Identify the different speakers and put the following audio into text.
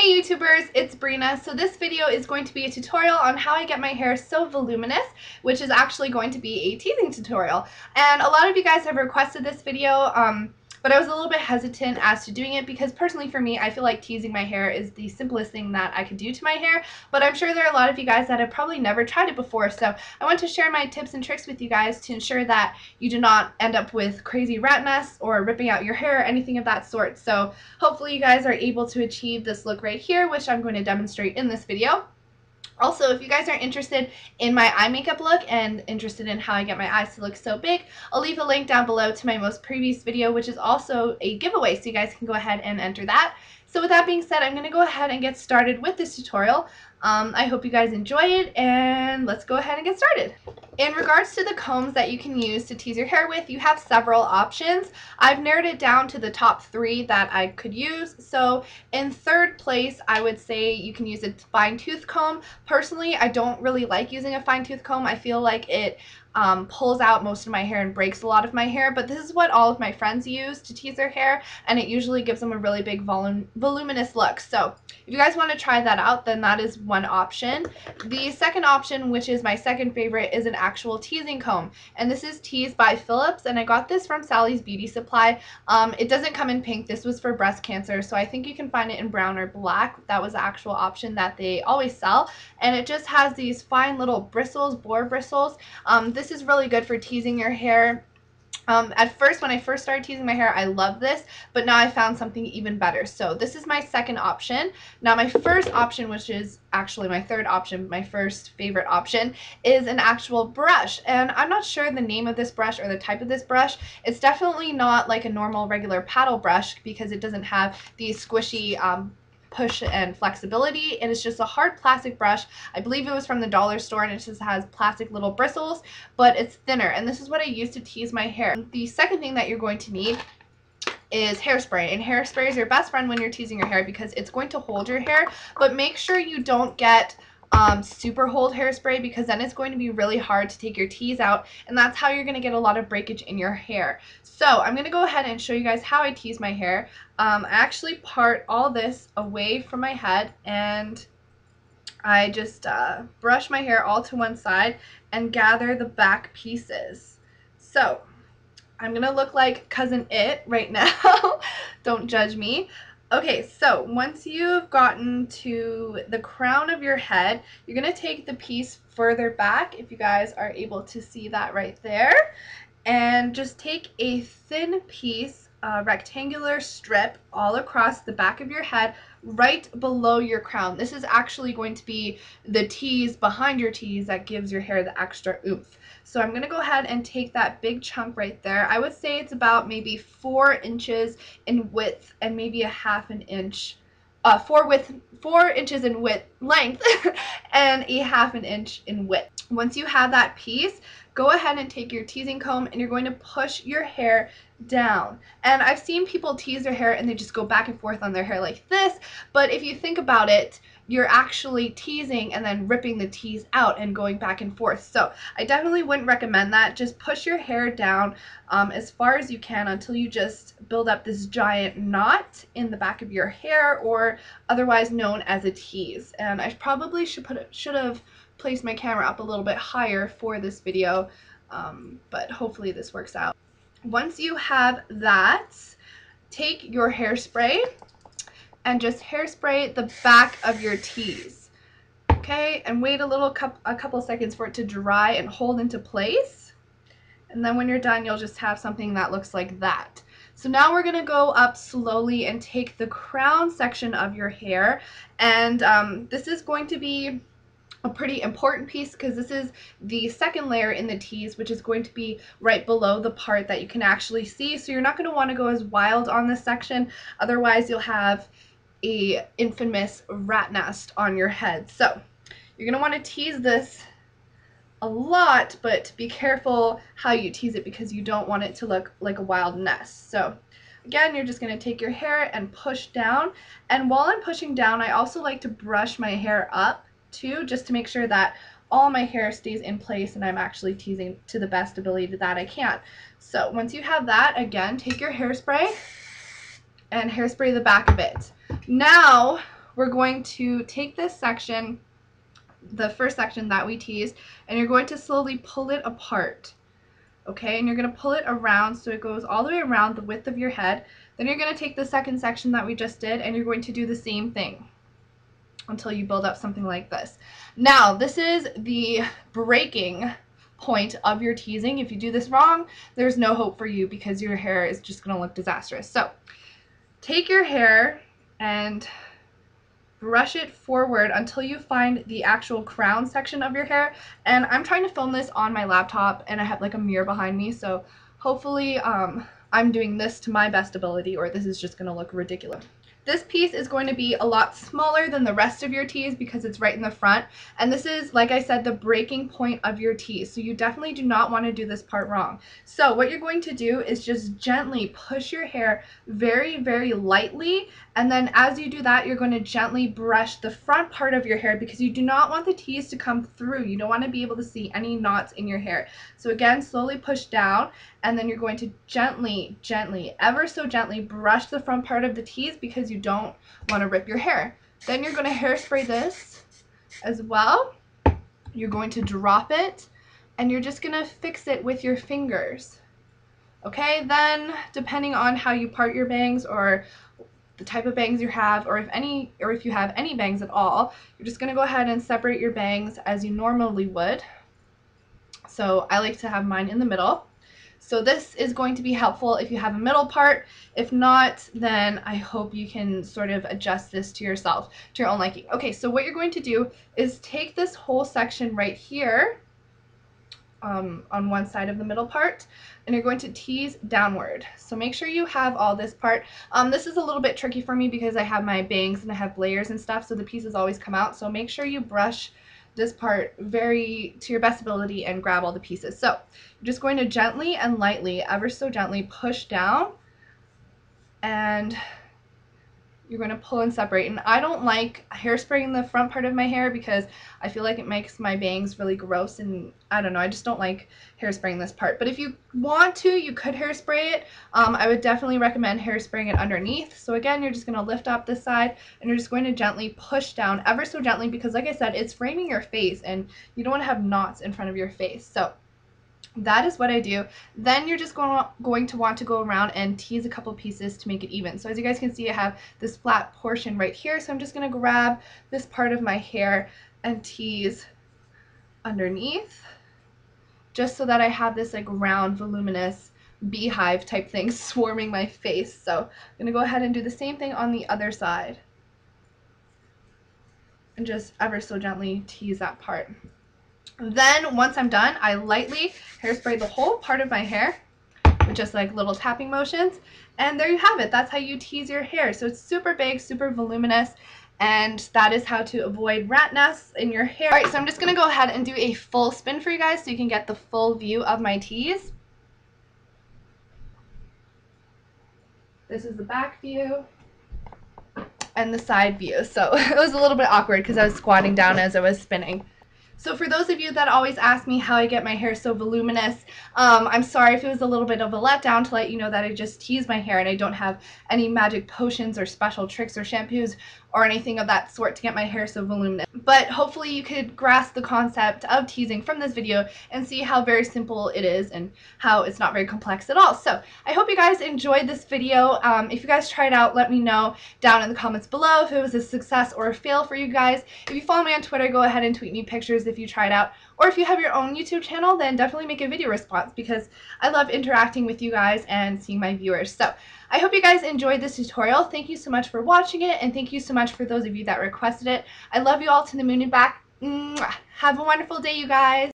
Speaker 1: Hey YouTubers, it's Brina. So this video is going to be a tutorial on how I get my hair so voluminous, which is actually going to be a teasing tutorial. And a lot of you guys have requested this video, but I was a little bit hesitant as to doing it because personally for me, I feel like teasing my hair is the simplest thing that I could do to my hair, but I'm sure there are a lot of you guys that have probably never tried it before, so I want to share my tips and tricks with you guys to ensure that you do not end up with crazy rat mess or ripping out your hair or anything of that sort. So hopefully you guys are able to achieve this look right here, which I'm going to demonstrate in this video. Also, if you guys are interested in my eye makeup look and interested in how I get my eyes to look so big, I'll leave a link down below to my most previous video, which is also a giveaway, so you guys can go ahead and enter that. So with that being said, I'm going to go ahead and get started with this tutorial. I hope you guys enjoy it, and let's go ahead and get started. In regards to the combs that you can use to tease your hair with, you have several options. I've narrowed it down to the top 3 that I could use. So in third place, I would say you can use a fine tooth comb. Personally, I don't really like using a fine tooth comb. I feel like it pulls out most of my hair and breaks a lot of my hair, but this is what all of my friends use to tease their hair, and it usually gives them a really big voluminous look. So if you guys want to try that out, then that is one option. The second option, which is my second favorite, is an actual teasing comb, and this is Tease by Philips, and I got this from Sally's Beauty Supply. It doesn't come in pink. This was for breast cancer, so I think you can find it in brown or black. That was the actual option that they always sell, and it just has these fine little bristles, boar bristles. This is really good for teasing your hair. At first, when I first started teasing my hair, I loved this, but now I found something even better. So this is my second option. Now my first option, which is actually my third option, my first favorite option, is an actual brush. And I'm not sure the name of this brush or the type of this brush. It's definitely not like a normal regular paddle brush because it doesn't have these squishy push and flexibility. It is just a hard plastic brush. I believe it was from the dollar store, and it just has plastic little bristles, but it's thinner, and this is what I use to tease my hair. The second thing that you're going to need is hairspray, and hairspray is your best friend when you're teasing your hair because it's going to hold your hair, but make sure you don't get super hold hairspray because then it's going to be really hard to take your tease out, and that's how you're going to get a lot of breakage in your hair. So I'm going to go ahead and show you guys how I tease my hair. I actually part all this away from my head, and I just brush my hair all to one side and gather the back pieces. So I'm going to look like Cousin It right now. Don't judge me. Okay, so once you've gotten to the crown of your head, you're going to take the piece further back, if you guys are able to see that right there, and just take a thin piece, rectangular strip all across the back of your head right below your crown. This is actually going to be the tease behind your tease that gives your hair the extra oomph. So I'm going to go ahead and take that big chunk right there. I would say it's about maybe 4 inches in width and maybe a half an inch, 4 inches in length and a half an inch in width. Once you have that piece, go ahead and take your teasing comb and you're going to push your hair down. And I've seen people tease their hair and they just go back and forth on their hair like this, but if you think about it, you're actually teasing and then ripping the tease out and going back and forth. So I definitely wouldn't recommend that. Just push your hair down as far as you can until you just build up this giant knot in the back of your hair, or otherwise known as a tease. And I probably should have placed my camera up a little bit higher for this video, but hopefully this works out. Once you have that, take your hairspray and just hairspray the back of your tease, okay? And wait a couple seconds for it to dry and hold into place. And then when you're done, you'll just have something that looks like that. So now we're going to go up slowly and take the crown section of your hair, and this is going to be a pretty important piece because this is the second layer in the tease, which is going to be right below the part that you can actually see. So you're not going to want to go as wild on this section, otherwise you'll have a infamous rat nest on your head. So you're going to want to tease this a lot, but be careful how you tease it because you don't want it to look like a wild nest. So again, you're just going to take your hair and push down, and while I'm pushing down, I also like to brush my hair up too, just to make sure that all my hair stays in place and I'm actually teasing to the best ability that I can. So once you have that, again, take your hairspray and hairspray the back of it. Now we're going to take this section, the first section that we teased, and you're going to slowly pull it apart. Okay, and you're going to pull it around so it goes all the way around the width of your head. Then you're going to take the second section that we just did, and you're going to do the same thing until you build up something like this. Now, this is the breaking point of your teasing. If you do this wrong, there's no hope for you because your hair is just going to look disastrous. So, take your hair and brush it forward until you find the actual crown section of your hair. And I'm trying to film this on my laptop and I have like a mirror behind me, so hopefully I'm doing this to my best ability, or this is just going to look ridiculous. This piece is going to be a lot smaller than the rest of your tease because it's right in the front, and this is, like I said, the breaking point of your tease, so you definitely do not want to do this part wrong. So what you're going to do is just gently push your hair very, very lightly, and then as you do that, you're going to gently brush the front part of your hair because you do not want the tease to come through. You don't want to be able to see any knots in your hair. So again, slowly push down, and then you're going to gently, ever so gently brush the front part of the tease because you don't want to rip your hair. Then you're going to hairspray this as well. You're going to drop it, and you're just going to fix it with your fingers. Okay, then depending on how you part your bangs or the type of bangs you have, or if you have any bangs at all, you're just going to go ahead and separate your bangs as you normally would. So I like to have mine in the middle. So this is going to be helpful if you have a middle part. If not, then I hope you can sort of adjust this to yourself, to your own liking. Okay, so what you're going to do is take this whole section right here on one side of the middle part, and you're going to tease downward. So make sure you have all this part. This is a little bit tricky for me because I have my bangs and I have layers and stuff, so the pieces always come out. So make sure you brush this part very to your best ability and grab all the pieces. So you're just going to gently and lightly, ever so gently, push down, and you're going to pull and separate. And I don't like hairspraying the front part of my hair because I feel like it makes my bangs really gross, and I don't know, I just don't like hairspraying this part. But if you want to, you could hairspray it. I would definitely recommend hairspraying it underneath. So again, you're just going to lift up this side, and you're just going to gently push down ever so gently because, like I said, it's framing your face and you don't want to have knots in front of your face. So that is what I do. Then you're just going to want to go around and tease a couple pieces to make it even. So as you guys can see, I have this flat portion right here, so I'm just going to grab this part of my hair and tease underneath, just so that I have this like round, voluminous beehive type thing swarming my face. So I'm going to go ahead and do the same thing on the other side and just ever so gently tease that part. Then once I'm done, I lightly hairspray the whole part of my hair with just like little tapping motions, and there you have it. That's how you tease your hair. So it's super big, super voluminous, and that is how to avoid rat nests in your hair. Alright, so I'm just going to go ahead and do a full spin for you guys so you can get the full view of my tease. This is the back view and the side view. So it was a little bit awkward because I was squatting down as I was spinning. So for those of you that always ask me how I get my hair so voluminous, I'm sorry if it was a little bit of a letdown to let you know that I just tease my hair and I don't have any magic potions or special tricks or shampoos or anything of that sort to get my hair so voluminous. But hopefully you could grasp the concept of teasing from this video and see how very simple it is and how it's not very complex at all. So I hope you guys enjoyed this video. If you guys tried out, let me know down in the comments below if it was a success or a fail for you guys. If you follow me on Twitter, go ahead and tweet me pictures if you tried out. Or if you have your own YouTube channel, then definitely make a video response because I love interacting with you guys and seeing my viewers. So I hope you guys enjoyed this tutorial. Thank you so much for watching it, and thank you so much for those of you that requested it. I love you all to the moon and back. Mwah. Have a wonderful day, you guys.